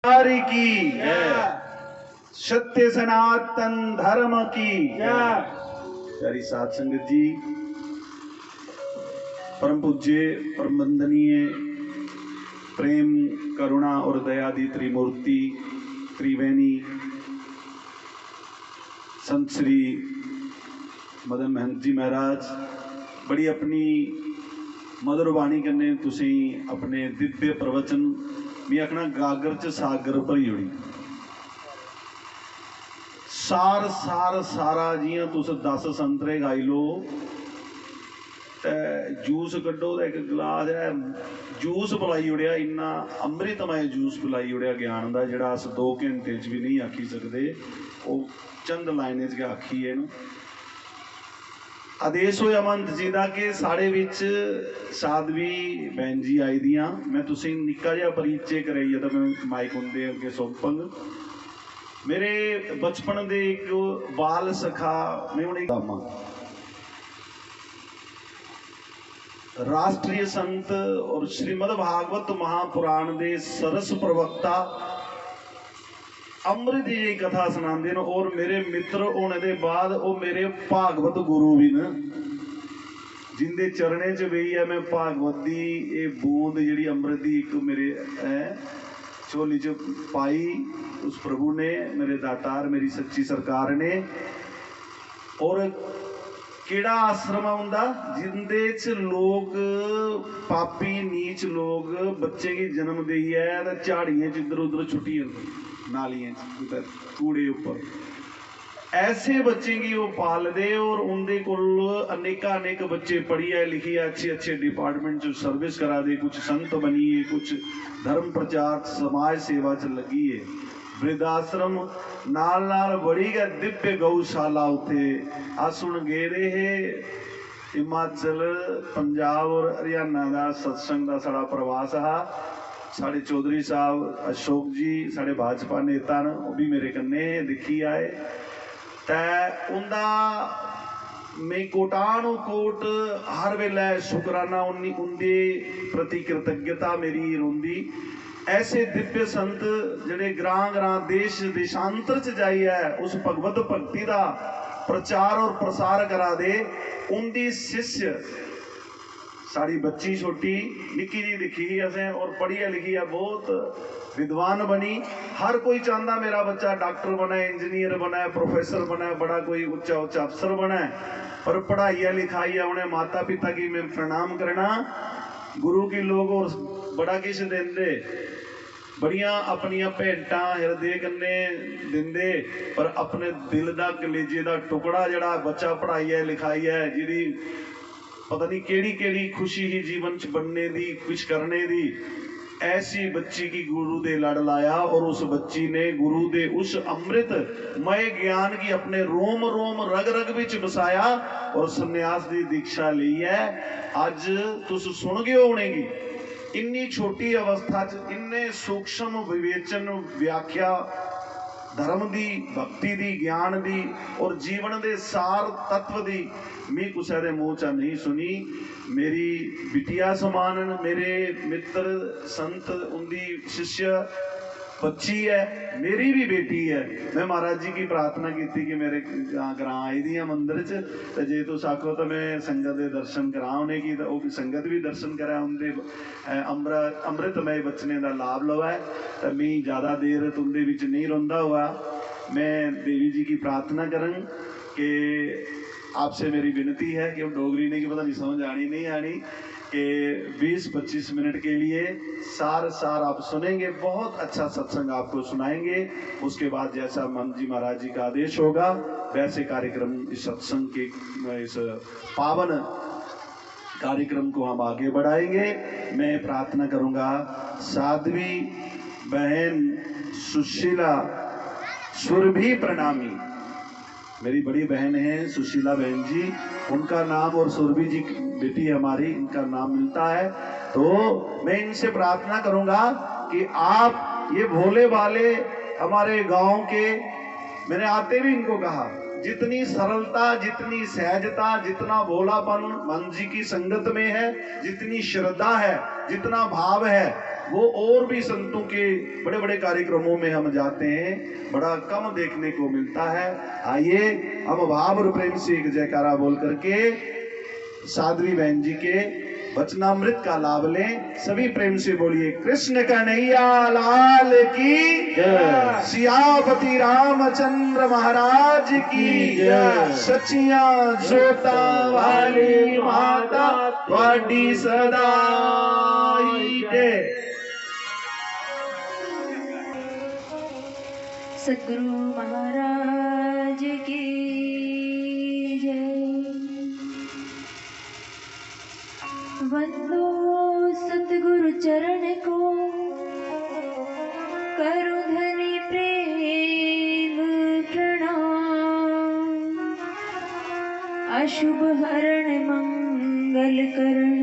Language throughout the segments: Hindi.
की सत्य सनातन धर्म की प्यारी साध संगत जी, परम पूज्य परम वंदनीय प्रेम करुणा और दया दी त्रिमूर्ति त्रिवेणी संत श्री मदन महंत जी महाराज, बड़ी अपनी मधुर बाणी कन्ने तुसी अपने दिव्य प्रवचन मैं आखना गागर च सागर भरी होनी सार सार सारा जियां तुस 10 संतरे खाई लो ते जूस कड्डो तो एक गिलास है जूस पिलाई उड़िया, इन्ना अमृतमय जूस पिलाई उड़िया ज्ञान का जिहड़ा अस 2 घंटे च भी नहीं आखी सकते, वो चंद लाइनें च आखीए ना। आदेश होया महंत जी का कि साढ़े विच साधवी बहन जी आई दियां, मैं तुसीं निक्का जिहा परिचय कराइए तो मैं माइक उनके अगे सौंपंग। मेरे बचपन दे एक बाल सखा मैं उन्हें राष्ट्रीय संत और श्रीमद भागवत महापुराण दे सरस प्रवक्ता अमृत जी कथा सुनाते हैं और मेरे मित्र होने के बाद वो मेरे भागवत गुरु भी न, जिंदे चरणे च बही है मैं भागवत की ये बूंद जी अमृत की एक मेरे झोली च पाई उस प्रभु ने, मेरे दातार मेरी सच्ची सरकार ने। और केड़ा आश्रम आउंदा जिंदे च लोग पापी नीच लोग बच्चे की जन्म दई है तो झाड़ियां च इधर उधर छुट्टी नालियां कूड़े ऊपर, ऐसे बच्चे की वो पाल दे और उनके कोल अनेका अनेक बच्चे पढ़िए लिखिए अच्छे अच्छे डिपार्टमेंट च सर्विस करा दे, कुछ संत बनिए, कुछ धर्म प्रचार समाज सेवा च लगी है। वृद्धाश्रम नाल नाल बड़ी गै दिव्य गौशाला उत्थे अस हुण गए रहे हिमाचल पंजाब और हरियाणा का सत्संग का साड़ा प्रवास हा। साढ़े चौधरी साहब अशोक जी साढ़े भाजपा नेता ने वो भी मेरे कन्ने दिखी आए ते उनका मैं कोटानु कोट हर वेले शुकराना उनके प्रति कृतज्ञता मेरी रोंदी। ऐसे दिव्य संत जिहड़े ग्रां ग्रां देश देशांतर च जाइए उस भगवत भक्ति का प्रचार और प्रसार करा दे, उनकी शिष्य साड़ी बच्ची छोटी निक्की जी दिखी असें और पढ़ी लिखी है, बहुत विद्वान बनी। हर कोई चाहता मेरा बच्चा डॉक्टर बने, इंजीनियर बने, प्रोफेसर बने, बड़ा कोई उच्चा उच्चा अफसर बने, पर पढ़ाई लिखाई है उन्हें माता पिता की मैं प्रणाम करना, गुरु की लोग और बड़ा किश देंदे, बड़िया अपनिया भेंटा हृदय कन्ने दिंदे, पर अपने दिल का कलेजे का टुकड़ा जड़ा बच्चा पढ़ाई लिखाई है जिहदी पता नहीं केड़ी केड़ी खुशी ही जीवन च बनने दी कुछ करने दी, ऐसी बच्ची की गुरु दे लड़ लाया और उस बच्ची ने गुरु दे उस अमृत मय ज्ञान की अपने रोम रोम रग रग विच बसाया और संन्यास की दीक्षा ली है। अज तुस सुन गए होणेगी इन्नी छोटी अवस्था च इन्ने सूक्ष्म विवेचन व्याख्या धर्म दी भक्ति दी ज्ञान दी और जीवन दे सार तत्व दी मैं कुछ मुँह चा नहीं सुनी। मेरी बिटिया समान मेरे मित्र संत उनकी शिष्य बच्ची है, मेरी भी बेटी है। मैं महाराज जी की प्रार्थना की थी कि मेरे ग्रां आई दी मंदिर च जे तुस आखो तो मैं संगत के दर्शन करा उन्हें की तो संगत भी दर्शन करा उनके अमृतमय बचने का लाभ लवा है। तो मैं ज़्यादा देर तुंदे विच नहीं रोंदा हुआ, मैं देवी जी की प्रार्थना करन कि आपसे मेरी विनती है कि डोगरी ने की पता नहीं समझ आनी नहीं आनी कि 20-25 मिनट के लिए सार सार आप सुनेंगे, बहुत अच्छा सत्संग आपको सुनाएंगे। उसके बाद जैसा महंत जी महाराज जी का आदेश होगा वैसे कार्यक्रम इस सत्संग के इस पावन कार्यक्रम को हम आगे बढ़ाएंगे। मैं प्रार्थना करूंगा साध्वी बहन सुशीला सुरभि प्रणामी, मेरी बड़ी बहन है सुशीला बहन जी, उनका नाम और सुरभि जी बेटी हमारी इनका नाम मिलता है। तो मैं इनसे प्रार्थना करूंगा कि आप ये भोले वाले हमारे गांव के, मैंने आते भी इनको कहा जितनी सरलता जितनी सहजता जितना भोलापन महंत जी की संगत में है, जितनी श्रद्धा है जितना भाव है, वो और भी संतों के बड़े बड़े कार्यक्रमों में हम जाते हैं, बड़ा कम देखने को मिलता है। आइए हम भाव और प्रेम से एक जयकारा बोल करके साध्वी बहन जी के वचनामृत का लाभ लें। सभी प्रेम से बोलिए कृष्ण कन्हैया लाल की जय, सियापति रामचंद्र महाराज की जय, सचिया जोता वाली माता वाडी सदा जय। सद्गुरु महाराज की जय। वंदो सतगुरु चरण को, करो धनी प्रेम प्रणाम। अशुभ हरण मंगल करण,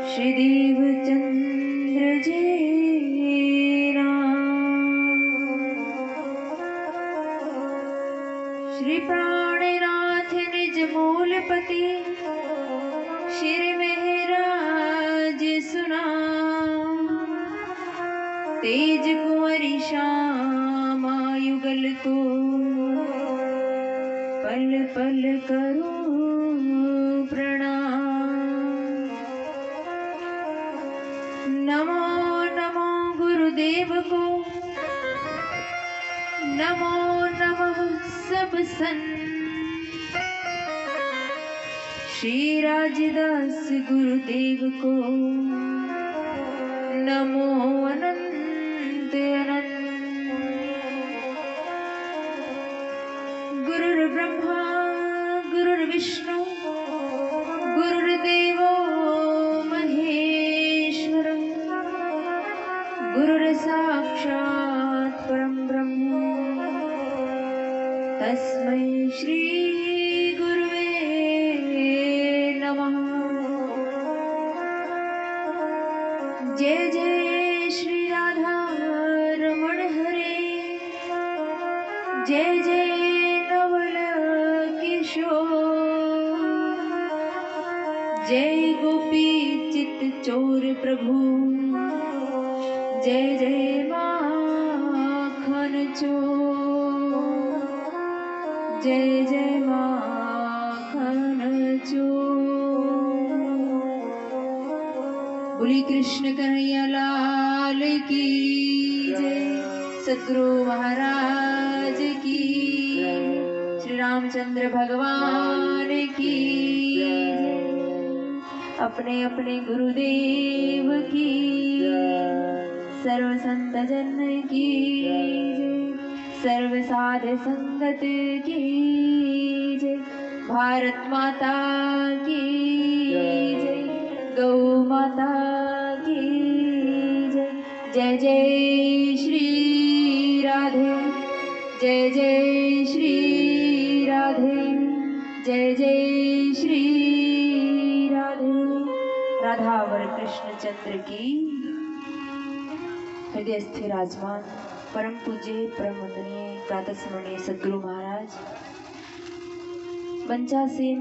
श्री देव चंद्र जी श्री प्राणनाथ निज मूलपति, श्री महराज सुना। तेज कुंवरी श्यामा युगल को, पल पल करूं प्रणाम। नमो नमो गुरुदेव को, नमो नमः सब संत। श्री राजदास गुरुदेव को, नमो अनंत अनंत। गुरुर्ब्रह्मा गुरुर्विष्णु गुरुर्देवो महेश्वर, गुरुर्साक्षात् परं ब्रह्म, तस्मै श्री गुरुवे नमः। जय जय श्री राधा रमण हरे, जय जय नवल किशोर, जय गोपी चित चोर प्रभु, जय जय माखन चोर, जय जय माखन चोर। बोली कृष्ण कन्हैया लाल की जय, सद्गुरु महाराज की, श्री रामचंद्र भगवान की जय, अपने अपने गुरुदेव की, सर्व संत जन की जय, सर्व साध संगत की जय, भारत माता की जय, गौ माता की जय। जय जय श्री राधे, जय जय श्री राधे, जय जय श्री राधे। राधावर कृष्ण चंद्र की हृदय स्थिर विराजमान परम पूज्य परम वंदनीय प्रातः स्मरणीय सद्गुरु महाराज, पंचासीन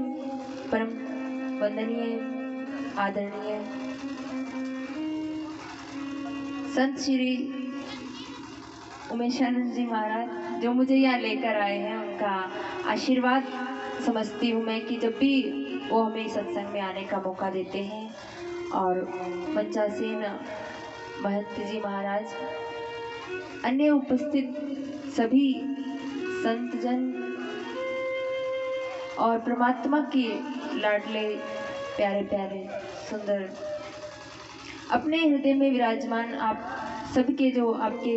परम वंदनीय आदरणीय संत श्री उमेशानंद जी महाराज, जो मुझे यहाँ लेकर आए हैं, उनका आशीर्वाद समझती हूँ मैं कि जब भी वो हमें सत्संग में आने का मौका देते हैं। और पंचासीन महंत जी महाराज, अन्य उपस्थित सभी संतजन और परमात्मा के लाडले प्यारे प्यारे सुंदर अपने हृदय में विराजमान आप सबके, जो आपके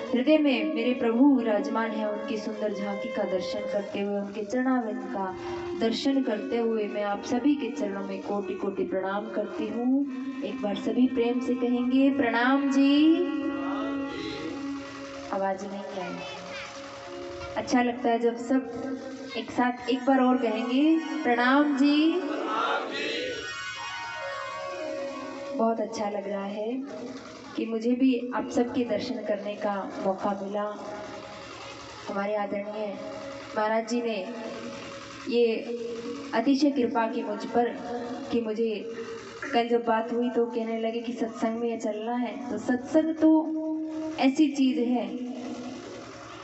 हृदय में मेरे प्रभु विराजमान है, उनकी सुंदर झांकी का दर्शन करते हुए, उनके चरणारविंद का दर्शन करते हुए मैं आप सभी के चरणों में कोटि कोटि प्रणाम करती हूँ। एक बार सभी प्रेम से कहेंगे प्रणाम जी। आवाज नहीं आई, अच्छा लगता है जब सब एक साथ एक बार और कहेंगे प्रणाम जी। बहुत अच्छा लग रहा है कि मुझे भी आप सबके दर्शन करने का मौका मिला। हमारे आदरणीय महाराज जी ने ये अतिशय कृपा की मुझ पर कि मुझे कल जब बात हुई तो कहने लगे कि सत्संग में ये चलना है, तो सत्संग तो ऐसी चीज है,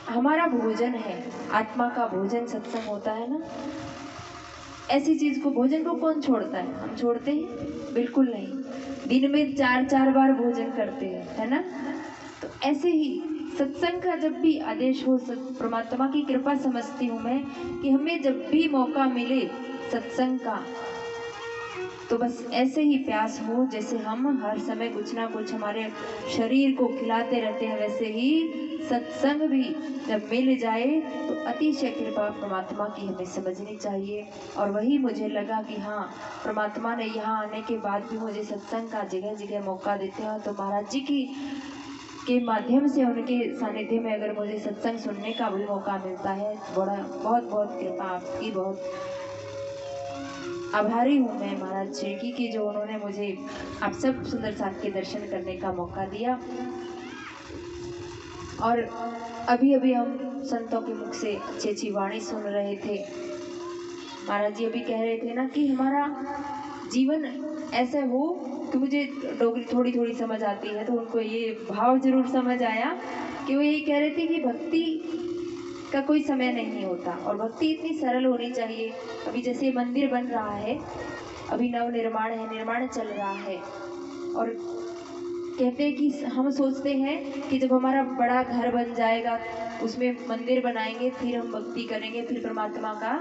हमारा भोजन है, आत्मा का भोजन सत्संग होता है ना। ऐसी चीज को, भोजन को कौन छोड़ता है? हम छोड़ते हैं? बिल्कुल नहीं। दिन में 4-4 बार भोजन करते हैं, है ना। तो ऐसे ही सत्संग का जब भी आदेश हो, परमात्मा की कृपा समझती हूँ मैं कि हमें जब भी मौका मिले सत्संग का, तो बस ऐसे ही प्यास हो जैसे हम हर समय कुछ ना कुछ हमारे शरीर को खिलाते रहते हैं, वैसे ही सत्संग भी जब मिल जाए तो अतिशय कृपा परमात्मा की हमें समझनी चाहिए। और वही मुझे लगा कि हाँ, परमात्मा ने यहाँ आने के बाद भी मुझे सत्संग का जगह जगह मौका देते हैं। तो महाराज जी की के माध्यम से, उनके सानिध्य में अगर मुझे सत्संग सुनने का भी मौका मिलता है, बड़ा बहुत बहुत कृपा आपकी, बहुत आभारी हूँ मैं महाराज जी की जो उन्होंने मुझे आप सब सुंदर साथ के दर्शन करने का मौका दिया। और अभी अभी हम संतों के मुख से अच्छी अच्छी वाणी सुन रहे थे। महाराज जी अभी कह रहे थे ना कि हमारा जीवन ऐसा हो कि, मुझे डोगरी थोड़ी थोड़ी समझ आती है तो उनको ये भाव जरूर समझ आया कि वो यही कह रहे थे कि भक्ति का कोई समय नहीं होता और भक्ति इतनी सरल होनी चाहिए। अभी जैसे मंदिर बन रहा है, अभी नव निर्माण है, निर्माण चल रहा है, और कहते हैं कि हम सोचते हैं कि जब हमारा बड़ा घर बन जाएगा उसमें मंदिर बनाएंगे, फिर हम भक्ति करेंगे, फिर परमात्मा का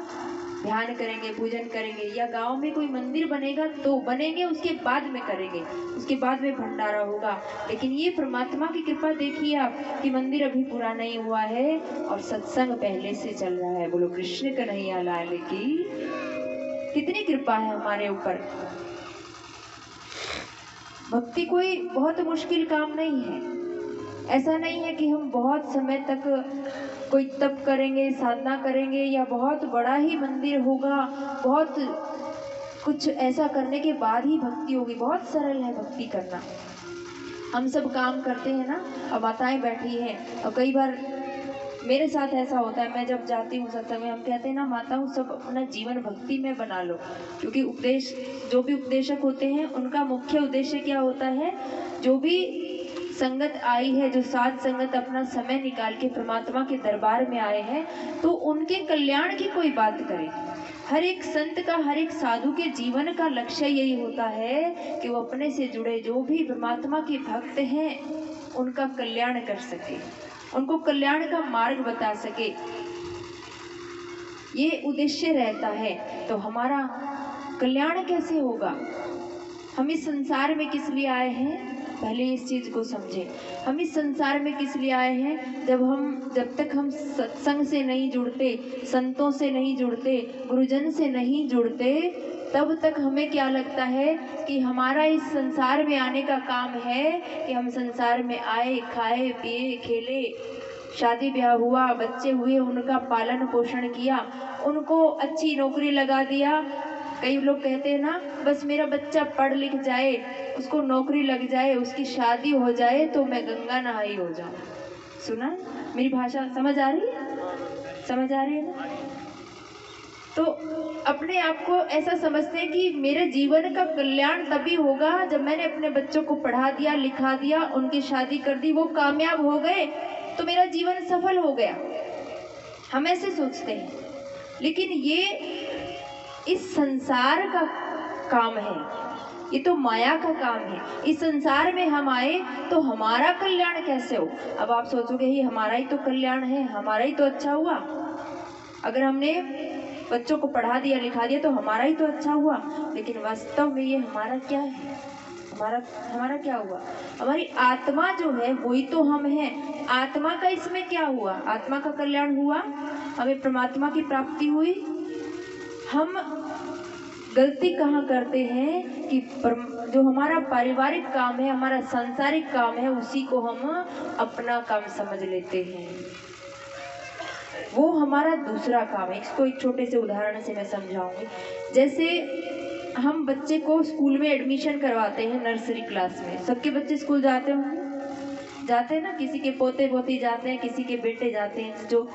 ध्यान करेंगे, पूजन करेंगे, या गांव में कोई मंदिर बनेगा तो बनेंगे, उसके बाद में करेंगे, उसके बाद में भंडारा होगा। लेकिन ये परमात्मा की कृपा देखिए आप कि मंदिर अभी पूरा नहीं हुआ है और सत्संग पहले से चल रहा है। बोलो कृष्ण कन्हैया लाल की। कितनी कृपा है हमारे ऊपर। भक्ति कोई बहुत मुश्किल काम नहीं है। ऐसा नहीं है कि हम बहुत समय तक कोई तप करेंगे, साधना करेंगे, या बहुत बड़ा ही मंदिर होगा, बहुत कुछ ऐसा करने के बाद ही भक्ति होगी। बहुत सरल है भक्ति करना। हम सब काम करते हैं ना, और माताएं बैठी हैं, और कई बार मेरे साथ ऐसा होता है, मैं जब जाती हूँ सत्संग में, हम कहते हैं ना माताओं सब अपना जीवन भक्ति में बना लो, क्योंकि उपदेश, जो भी उपदेशक होते हैं उनका मुख्य उद्देश्य क्या होता है, जो भी संगत आई है, जो साथ संगत अपना समय निकाल के परमात्मा के दरबार में आए हैं, तो उनके कल्याण की कोई बात करे। हर एक संत का, हर एक साधु के जीवन का लक्ष्य यही होता है कि वो अपने से जुड़े जो भी परमात्मा के भक्त हैं उनका कल्याण कर सके, उनको कल्याण का मार्ग बता सके, ये उद्देश्य रहता है। तो हमारा कल्याण कैसे होगा? हम इस संसार में किस लिए आए हैं, पहले इस चीज को समझें। हम इस संसार में किस लिए आए हैं? जब तक हम सत्संग से नहीं जुड़ते, संतों से नहीं जुड़ते, गुरुजन से नहीं जुड़ते, तब तक हमें क्या लगता है कि हमारा इस संसार में आने का काम है कि हम संसार में आए, खाए, पिए, खेले, शादी ब्याह हुआ, बच्चे हुए, उनका पालन पोषण किया, उनको अच्छी नौकरी लगा दिया। कई लोग कहते हैं ना, बस मेरा बच्चा पढ़ लिख जाए, उसको नौकरी लग जाए, उसकी शादी हो जाए तो मैं गंगा नहाई हो जाऊं। सुना मेरी भाषा? समझ आ रही है? समझ आ रही है ना? तो अपने आप को ऐसा समझते हैं कि मेरे जीवन का कल्याण तभी होगा जब मैंने अपने बच्चों को पढ़ा दिया, लिखा दिया, उनकी शादी कर दी, वो कामयाब हो गए तो मेरा जीवन सफल हो गया। हम ऐसे सोचते हैं, लेकिन ये इस संसार का काम है, ये तो माया का काम है। इस संसार में हम आए तो हमारा कल्याण कैसे हो? अब आप सोचोगे ये हमारा ही तो कल्याण है, हमारा ही तो अच्छा हुआ। अगर हमने बच्चों को पढ़ा दिया, लिखा दिया तो हमारा ही तो अच्छा हुआ, लेकिन वास्तव में ये हमारा क्या है? हमारा क्या हुआ? हमारी आत्मा जो है वही तो हम हैं। आत्मा का इसमें क्या हुआ? आत्मा का कल्याण हुआ, हमें परमात्मा की प्राप्ति हुई। हम गलती कहाँ करते हैं कि जो हमारा पारिवारिक काम है, हमारा सांसारिक काम है, उसी को हम अपना काम समझ लेते हैं, वो हमारा दूसरा काम है। इसको एक छोटे से उदाहरण से मैं समझाऊंगी। जैसे हम बच्चे को स्कूल में एडमिशन करवाते हैं, नर्सरी क्लास में। सबके बच्चे स्कूल जाते हैं ना, किसी के पोते पोती जाते हैं, किसी के बेटे जाते हैं, जो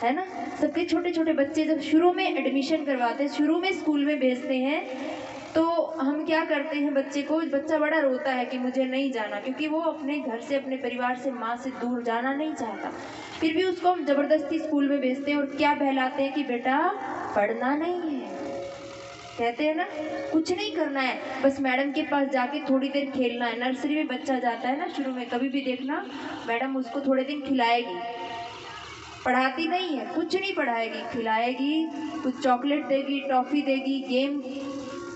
है ना, सबके छोटे छोटे बच्चे जब शुरू में एडमिशन करवाते हैं, शुरू में स्कूल में भेजते हैं, तो हम क्या करते हैं, बच्चा बड़ा रोता है कि मुझे नहीं जाना, क्योंकि वो अपने घर से, अपने परिवार से, माँ से दूर जाना नहीं चाहता। फिर भी उसको हम जबरदस्ती स्कूल में भेजते हैं और क्या बहलाते हैं कि बेटा पढ़ना नहीं है। कहते हैं ना, कुछ नहीं करना है, बस मैडम के पास जाके थोड़ी देर खेलना है। नर्सरी में बच्चा जाता है ना, शुरू में कभी भी देखना मैडम उसको थोड़े दिन खिलाएगी, पढ़ाती नहीं है, कुछ नहीं पढ़ाएगी, खिलाएगी, कुछ चॉकलेट देगी, टॉफी देगी, गेम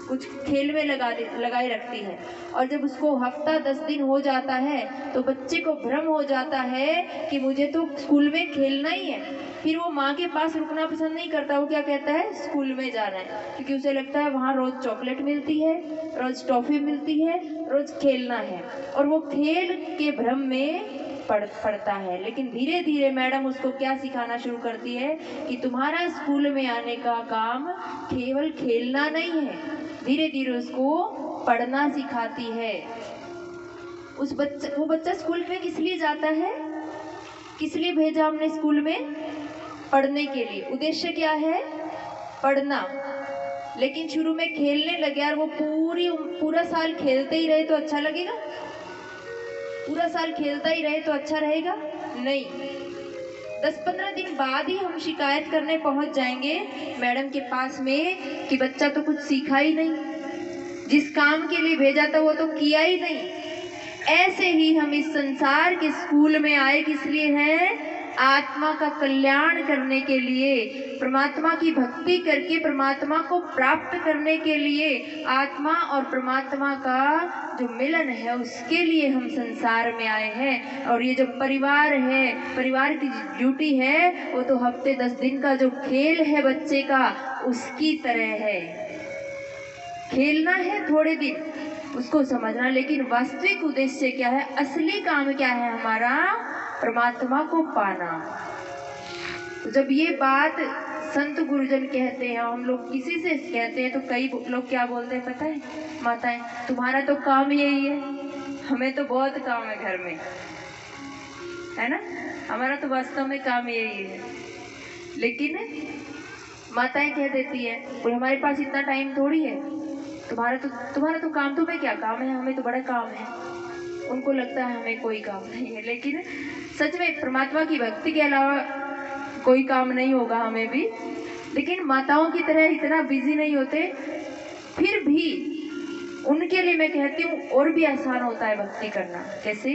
कुछ खेल में लगाए रखती है। और जब उसको हफ्ता 10 दिन हो जाता है तो बच्चे को भ्रम हो जाता है कि मुझे तो स्कूल में खेलना ही है। फिर वो माँ के पास रुकना पसंद नहीं करता, वो क्या कहता है, स्कूल में जाना है, क्योंकि उसे लगता है वहाँ रोज चॉकलेट मिलती है, रोज टॉफी मिलती है, रोज खेलना है, और वो खेल के भ्रम में पढ़ता है। लेकिन धीरे धीरे मैडम उसको क्या सिखाना शुरू करती है कि तुम्हारा स्कूल में आने का काम केवल खेलना नहीं है, धीरे धीरे उसको पढ़ना सिखाती है। वो बच्चा स्कूल में किस लिए जाता है, किस लिए भेजा हमने स्कूल में, पढ़ने के लिए। उद्देश्य क्या है, पढ़ना। लेकिन शुरू में खेलने लगे और वो पूरा साल खेलते ही रहे तो अच्छा लगेगा, पूरा साल खेलता ही रहे तो अच्छा रहेगा नहीं। 10-15 दिन बाद ही हम शिकायत करने पहुंच जाएंगे मैडम के पास में कि बच्चा तो कुछ सीखा ही नहीं, जिस काम के लिए भेजा था वो तो किया ही नहीं। ऐसे ही हम इस संसार के स्कूल में आए किस लिए हैं, आत्मा का कल्याण करने के लिए, परमात्मा की भक्ति करके परमात्मा को प्राप्त करने के लिए, आत्मा और परमात्मा का जो मिलन है उसके लिए हम संसार में आए हैं। और ये जो परिवार है, परिवार की ड्यूटी है, वो तो हफ्ते 10 दिन का जो खेल है बच्चे का, उसकी तरह है। खेलना है थोड़े दिन, उसको समझना, लेकिन वास्तविक उद्देश्य क्या है, असली काम क्या है हमारा, परमात्मा को पाना। तो जब ये बात संत गुरुजन कहते हैं, हम लोग किसी से कहते हैं, तो कई लोग क्या बोलते हैं पता है, माताएं तुम्हारा तो काम यही है, हमें तो बहुत काम है घर में, है ना, हमारा तो वास्तव में काम यही है। लेकिन माताएं कह देती है, बोले हमारे पास इतना टाइम थोड़ी है, तुम्हारा तो काम, तुम्हें क्या काम है, हमें तो बड़ा काम है। उनको लगता है हमें कोई काम नहीं है, लेकिन सच में परमात्मा की भक्ति के अलावा कोई काम नहीं होगा हमें भी। लेकिन माताओं की तरह इतना बिजी नहीं होते, फिर भी उनके लिए मैं कहती हूँ और भी आसान होता है भक्ति करना। जैसे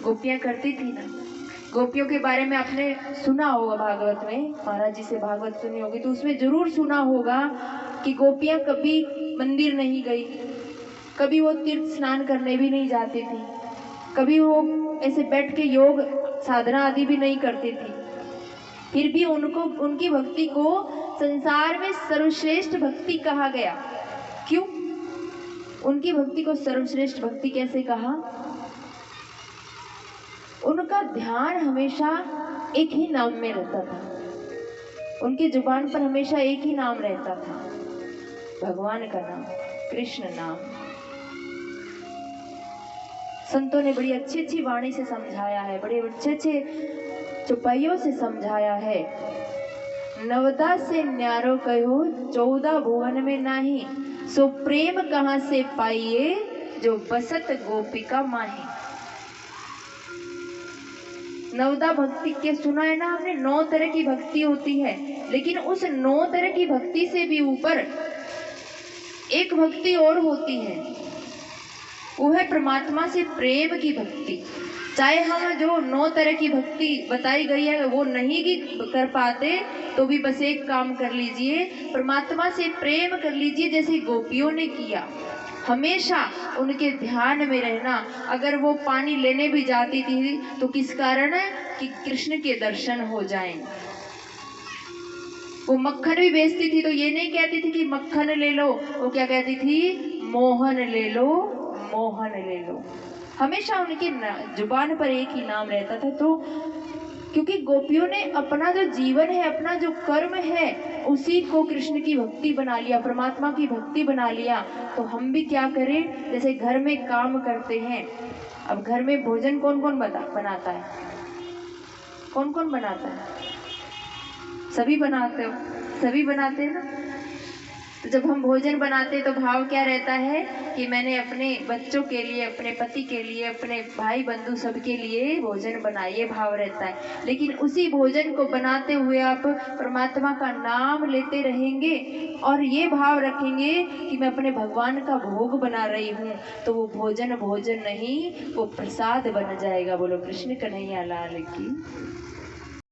गोपियाँ करती थी ना, गोपियों के बारे में आपने सुना होगा भागवत में, महाराज जी से भागवत सुनी होगी तो उसमें जरूर सुना होगा कि गोपियाँ कभी मंदिर नहीं गई, कभी वो तीर्थ स्नान करने भी नहीं जाती थी, कभी वो ऐसे बैठ के योग साधना आदि भी नहीं करती थी। फिर भी उनकी भक्ति को संसार में सर्वश्रेष्ठ भक्ति कहा गया। क्यों? उनकी भक्ति को सर्वश्रेष्ठ भक्ति कैसे कहा? उनका ध्यान हमेशा एक ही नाम में रहता था, उनकी जुबान पर हमेशा एक ही नाम रहता था, भगवान का नाम, कृष्ण नाम। संतों ने बड़ी अच्छी अच्छी वाणी से समझाया है, बड़े अच्छे अच्छे चौपाइयों से समझाया है। नवदा से न्यारो कहो 14 भुवन में नाही, सो प्रेम कहाँ से पाइए जो बसत गोपिका माही। नवदा भक्ति के सुना है ना हमने, 9 तरह की भक्ति होती है, लेकिन उस 9 तरह की भक्ति से भी ऊपर एक भक्ति और होती है, वो है परमात्मा से प्रेम की भक्ति। चाहे हम जो 9 तरह की भक्ति बताई गई है वो नहीं भी कर पाते तो भी बस एक काम कर लीजिए, परमात्मा से प्रेम कर लीजिए, जैसे गोपियों ने किया। हमेशा उनके ध्यान में रहना। अगर वो पानी लेने भी जाती थी तो किस कारण है कि कृष्ण के दर्शन हो जाएं। वो मक्खन भी बेचती थी तो ये नहीं कहती थी कि मक्खन ले लो, वो क्या कहती थी, मोहन ले लो, मोहन ले लो। हमेशा उनकी जुबान पर एक ही नाम रहता था। तो क्योंकि गोपियों ने अपना जो जीवन है, अपना जो कर्म है, उसी को कृष्ण की भक्ति बना लिया, परमात्मा की भक्ति बना लिया। तो हम भी क्या करें, जैसे घर में काम करते हैं, अब घर में भोजन कौन कौन बनाता है, कौन कौन बनाता है? सभी बनाते हो, सभी बनाते हैं ना। तो जब हम भोजन बनाते तो भाव क्या रहता है कि मैंने अपने बच्चों के लिए, अपने पति के लिए, अपने भाई बंधु सबके लिए भोजन बनाया, ये भाव रहता है। लेकिन उसी भोजन को बनाते हुए आप परमात्मा का नाम लेते रहेंगे और ये भाव रखेंगे कि मैं अपने भगवान का भोग बना रही हूँ, तो वो भोजन भोजन नहीं, वो प्रसाद बन जाएगा। बोलो कृष्ण कन्हैया लाल की।